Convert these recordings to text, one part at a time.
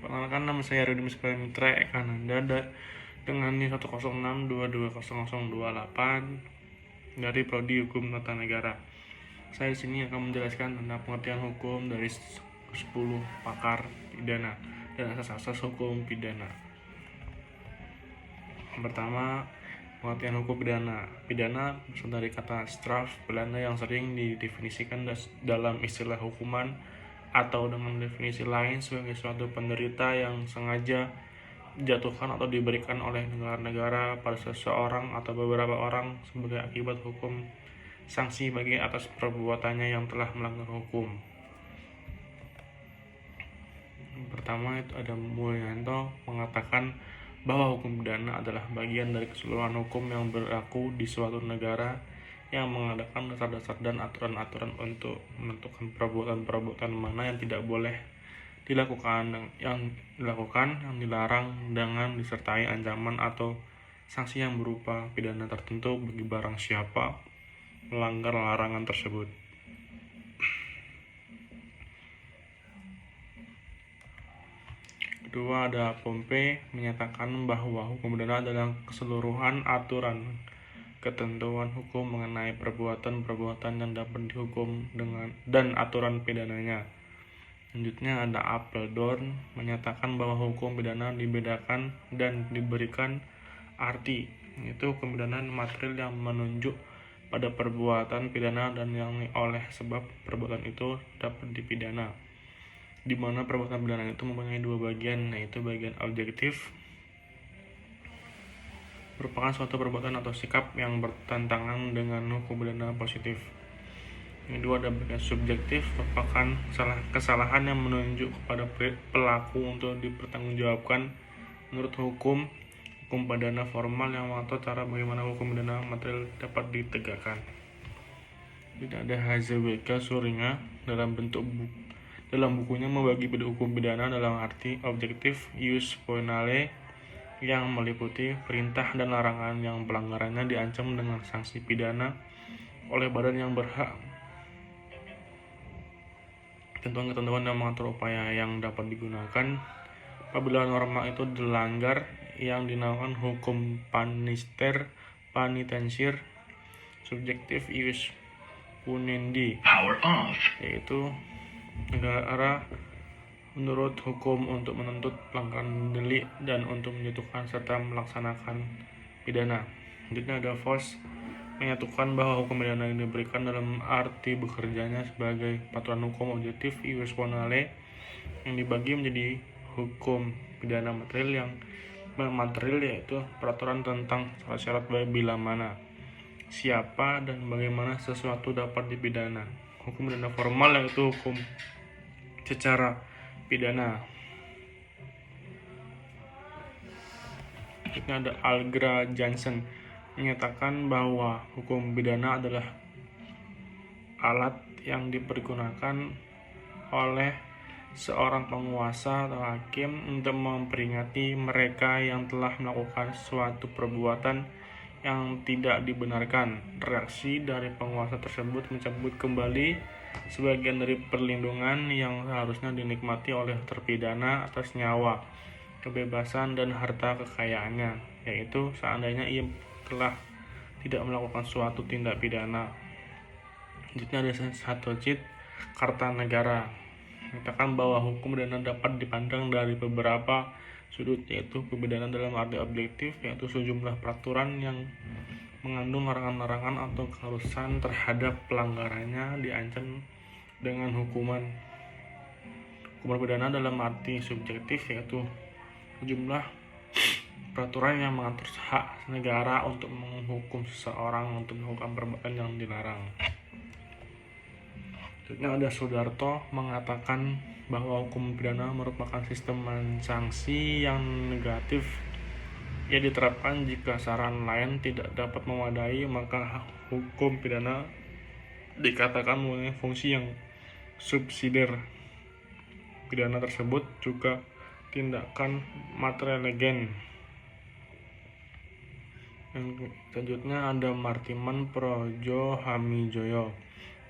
Perkenalkan, nama saya Rudi Miskala Mitra Eka Nanda dengan NIM 106220028 dari Prodi Hukum Tata Negara. Saya di sini akan menjelaskan tentang pengertian hukum dari 10 pakar pidana dan asas-asas hukum pidana. Yang pertama, pengertian hukum pidana. Pidana berasal dari kata straf Belanda yang sering didefinisikan dalam istilah hukuman atau dengan definisi lain sebagai suatu penderita yang sengaja dijatuhkan atau diberikan oleh negara-negara pada seseorang atau beberapa orang sebagai akibat hukum sanksi bagi atas perbuatannya yang telah melanggar hukum. Yang pertama itu ada Mulyanto mengatakan bahwa hukum pidana adalah bagian dari keseluruhan hukum yang berlaku di suatu negara yang mengadakan dasar-dasar dan aturan-aturan untuk menentukan perbuatan-perbuatan mana yang tidak boleh dilakukan, yang dilarang dengan disertai ancaman atau sanksi yang berupa pidana tertentu bagi barang siapa melanggar larangan tersebut. Kedua, ada Pompe menyatakan bahwa hukum pidana adalah keseluruhan aturan ketentuan hukum mengenai perbuatan-perbuatan yang dapat dihukum dan aturan pidananya. Selanjutnya ada Apeldoorn menyatakan bahwa hukum pidana dibedakan dan diberikan arti, yaitu hukum pidana material yang menunjuk pada perbuatan pidana dan yang oleh sebab perbuatan itu dapat dipidana, di mana perbuatan pidana itu mempunyai dua bagian, yaitu bagian objektif merupakan suatu perbuatan atau sikap yang bertentangan dengan hukum pidana positif. Yang kedua ada bagian subjektif, merupakan kesalahan yang menunjuk kepada pelaku untuk dipertanggungjawabkan menurut hukum pidana formal yang mengatur cara bagaimana hukum pidana material dapat ditegakkan. Tidak ada Hazewiga Suringa dalam bukunya membagi hukum pidana dalam arti objektif ius poenale yang meliputi perintah dan larangan yang pelanggarannya diancam dengan sanksi pidana oleh badan yang berhak, ketentuan-ketentuan yang mengatur upaya yang dapat digunakan apabila norma itu dilanggar yang dinamakan hukum penitentiar subjektif ius puniendi, yaitu negara menurut hukum untuk menuntut pelanggaran delik dan untuk menjatuhkan serta melaksanakan pidana. Selanjutnya ada Voss menyatukan bahwa hukum pidana yang diberikan dalam arti bekerjanya sebagai peraturan hukum objektif ius poenale yang dibagi menjadi hukum pidana material yaitu peraturan tentang syarat-syarat bila mana, siapa dan bagaimana sesuatu dapat dipidana. Hukum pidana formal yaitu hukum secara pidana. Ini ada Algra Jansen menyatakan bahwa hukum pidana adalah alat yang dipergunakan oleh seorang penguasa atau hakim untuk memperingati mereka yang telah melakukan suatu perbuatan yang tidak dibenarkan. Reaksi dari penguasa tersebut mencabut kembali sebagian dari perlindungan yang seharusnya dinikmati oleh terpidana atas nyawa, kebebasan, dan harta kekayaannya, yaitu seandainya ia telah tidak melakukan suatu tindak pidana. Selanjutnya ada Satocit Kartanegara mengatakan bahwa hukum pidana dapat dipandang dari beberapa sudut, yaitu hukum pidana dalam arti objektif, yaitu sejumlah peraturan yang mengandung larangan-larangan atau keharusan terhadap pelanggarannya diancam dengan hukuman. Hukuman pidana dalam arti subjektif, yaitu sejumlah peraturan yang mengatur hak negara untuk menghukum seseorang untuk melakukan perbuatan yang dilarang. Selanjutnya ada Sudarto mengatakan bahwa hukum pidana merupakan sistem sanksi yang negatif yang diterapkan jika saran lain tidak dapat memadai, maka hukum pidana dikatakan mempunyai fungsi yang subsidiar. Pidana tersebut juga tindakan material legen. Yang selanjutnya ada Martiman Projo Hamijoyo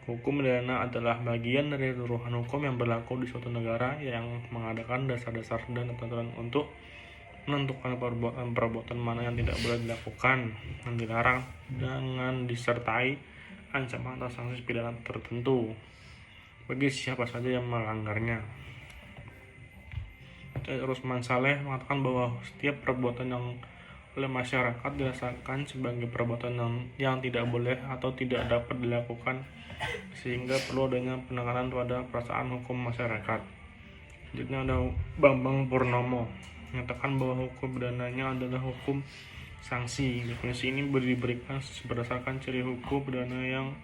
Hukum pidana adalah bagian dari turunan hukum yang berlaku di suatu negara yang mengadakan dasar-dasar dan aturan untuk menentukan perbuatan mana yang tidak boleh dilakukan dan dilarang dengan disertai ancaman atau sanksi pidana tertentu bagi siapa saja yang melanggarnya. Rusman Saleh mengatakan bahwa setiap perbuatan yang oleh masyarakat dirasakan sebagai perbuatan yang tidak boleh atau tidak dapat dilakukan, sehingga perlu adanya penanganan pada perasaan hukum masyarakat. Selanjutnya ada Bambang Purnomo menyatakan bahwa hukum pidananya adalah hukum sanksi. Definisi ini diberikan berdasarkan ciri hukum pidana yang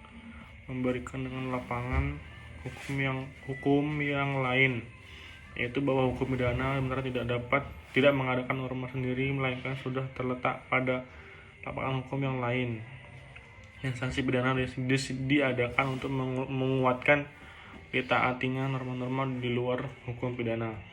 memberikan dengan lapangan hukum yang lain, yaitu bahwa hukum pidana sebenarnya tidak mengadakan norma sendiri, melainkan sudah terletak pada lapangan hukum yang lain. Dan sanksi pidana diadakan untuk menguatkan ditaatinya norma-norma di luar hukum pidana.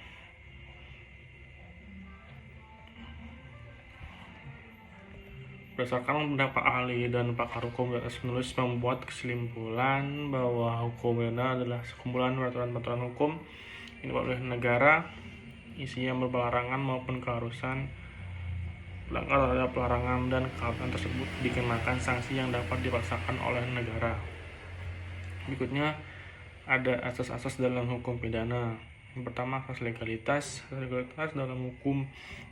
Berdasarkan pendapat ahli dan pakar hukum, penulis membuat kesimpulan bahwa hukum pidana adalah sekumpulan peraturan-peraturan hukum yang dibuat oleh negara, isinya berlarangan maupun keharusan. Pelanggar terhadap pelarangan dan keharusan tersebut dikenakan sanksi yang dapat dipaksakan oleh negara. Berikutnya ada asas-asas dalam hukum pidana. Yang pertama, asas legalitas. Asas legalitas dalam hukum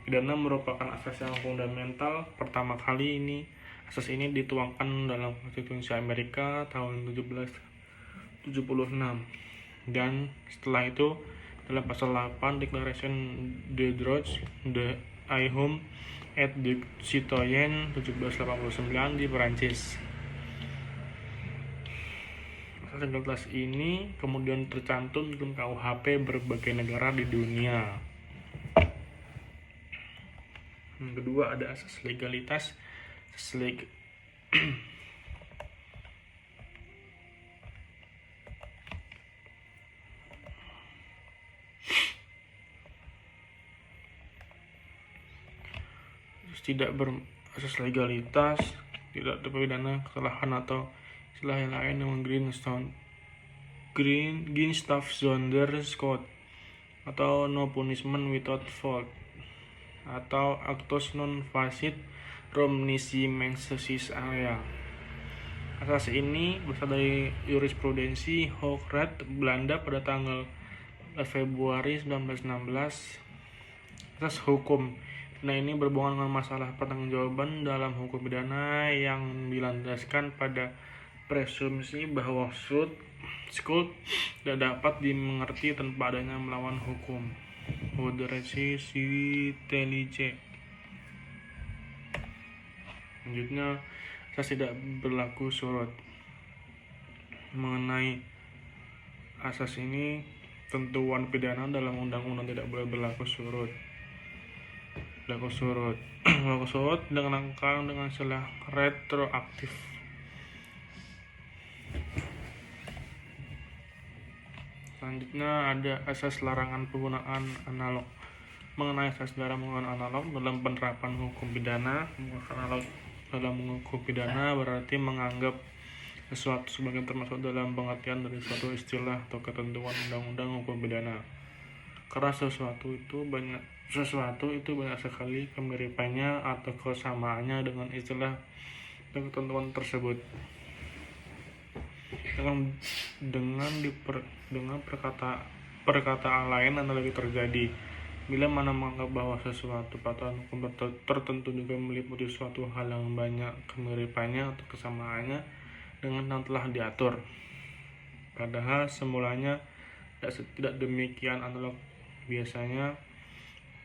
pidana merupakan asas yang fundamental. Pertama kali asas ini dituangkan dalam Konstitusi Amerika tahun 1776, dan setelah itu dalam pasal 8 Declaration des droits de l'homme et du citoyen 1789 di Perancis. Asas legalitas ini kemudian tercantum dalam KUHP berbagai negara di dunia. Yang kedua ada asas legalitas. Asas legalitas tidak terpidana kesalahan atau istilah yang lain dengan Ginstaffsonderskott atau no punishment without fault atau actus non facit romnisi mensis area. Asas ini berasal dari jurisprudensi Hoogstraat Belanda pada tanggal Februari 1916. Asas hukum pidana ini berhubungan dengan masalah pertanggungjawaban dalam hukum pidana yang dilandaskan pada presumpsi bahwa skuld tidak dapat dimengerti tanpa adanya melawan hukum. Voudrez s'intellige. Selanjutnya, asas tidak berlaku surut. Mengenai asas ini, tentuan pidana dalam undang-undang tidak boleh berlaku surut. Berlaku surut dengan istilah retroaktif. Selanjutnya ada asas larangan penggunaan analog. Mengenai asas larangan penggunaan analog dalam penerapan hukum pidana, analog dalam hukum pidana berarti menganggap sesuatu sebagai termasuk dalam pengertian dari suatu istilah atau ketentuan undang-undang hukum pidana. Karena sesuatu itu banyak sekali kemiripannya atau kesamaannya dengan istilah dan ketentuan tersebut. Dengan perkataan lain analogi terjadi bila mana menganggap bahwa sesuatu peraturan hukum tertentu juga meliputi suatu hal yang banyak kemiripannya atau kesamaannya dengan yang telah diatur, padahal semulanya tidak demikian. Analog biasanya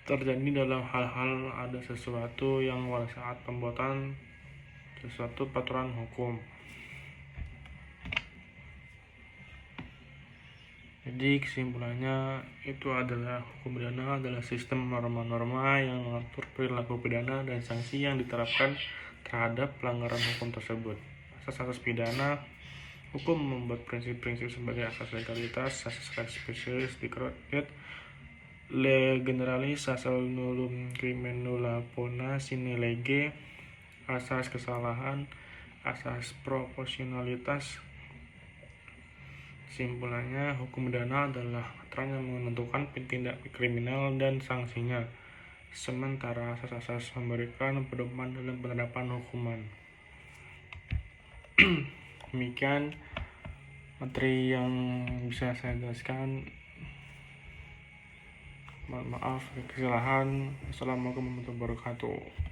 terjadi dalam hal-hal ada sesuatu yang pada saat pembuatan sesuatu peraturan hukum. Jadi kesimpulannya itu adalah hukum pidana adalah sistem norma-norma yang mengatur perilaku pidana dan sanksi yang diterapkan terhadap pelanggaran hukum tersebut. Asas-asas pidana hukum membuat prinsip-prinsip sebagai asas legalitas, asas res specialis decret le generalis, asas nullum criminula pona sine lege, asas kesalahan, asas proporsionalitas, Kesimpulannya, hukum pidana adalah aturan yang menentukan tindak kriminal dan sanksinya, sementara asas-asas memberikan pedoman dalam penerapan hukuman. Demikian materi yang bisa saya jelaskan. Mohon maaf kesalahan. Assalamualaikum warahmatullahi wabarakatuh.